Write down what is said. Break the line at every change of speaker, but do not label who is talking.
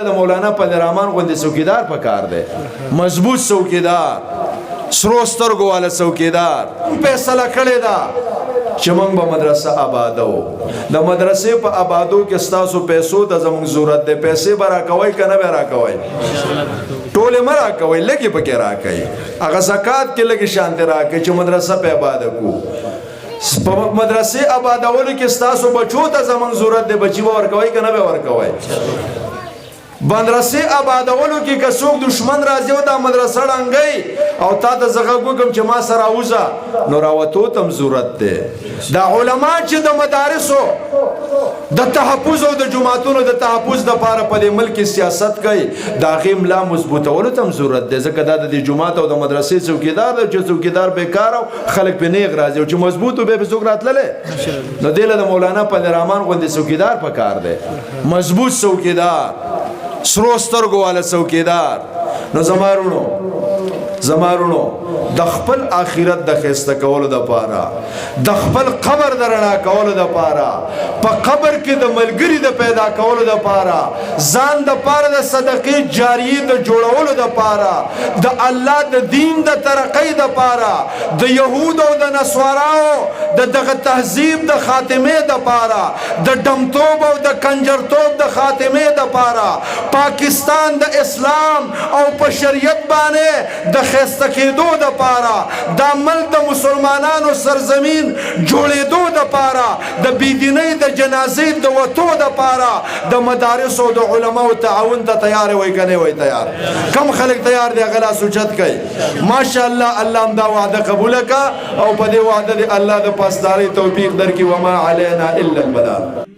د مولانا پدرحمان غوندې څوکیدار پکار دی، مضبوط څوکیدار، سرو سترګو والا څوکیدار. فیصله کړې ده چې موږ به مدرسه آبادو. د مدرسې په آبادو کې ستاسو پیسو ته زموږ ضرورت دی. پیسې به راکوئ که نه به راکوئ؟ ټولې مه راکوئ، لږې پکې راکوئ. هغه زکات کې لږې شانتې راکوئ چې مدرسه په آباده کړو. په مدرسې آبادولو کې ستاسو بچو ته زموږ ضرورت دی. بچي به ورکوئ که نه به ورکوئ؟ مدرسې آبادولو کې که څوک دشمن راځي او دا مدرسه ړنګوي او تا ته زه غږ وکړم چې ما سره راوځه، نو راوتو ته هم ضرورت دی. دا علما چې د مدارسو د تحفظ او د جوماتونو د تحفظ دپاره په دې ملک کې سیاست کوي، د هغې ملا مضبوطولو ته هم ضرورت دی. ځکه دا د دې جومات او د مدرسې څوکیدار دی چې څوکیدار بیکاره او خلک پرې نیغ راځي او چې مضبوط و بیا پرې څوک راتللی. نو دې له د مولانا پدرحمان غوندې څوکیدار پکار دی، مضبوط څوکیدار، سرو سترګو والا څوکیدار. نو زما رونو د خپل آخرت د ښایسته کولو دپاره، د خپل قبر د رڼا کولو دپاره، په قبر کې د ملګري د پیدا کولو دپاره، ځان دپاره د صدقې جاریې د جوړولو دپاره، د الله د دین د ترقۍ دپاره، د یهود او د نصاراو د دغه تهذیب د خاتمې دپاره، د ډمتوب او د کنجرتوب د خاتمې دپاره، پاکستان د اسلام او په شریعت باندې د ښایسته کېدو دپاره، دا ملک د مسلمانانو سرزمین جوړېدو دپاره، د بېدینۍ د جنازې د وتو دپاره د مدارسو د علماو تعاون ته تیار وی که نه وی تیار؟ کم خلک تیار دی؟ هغه لاس اوچت کوي. ماشاءالله الله هم دا وعده قبوله کړه او په دې وعده د الله د پاسدارۍ توفیق درکړي. وما علینا الا البلاغ.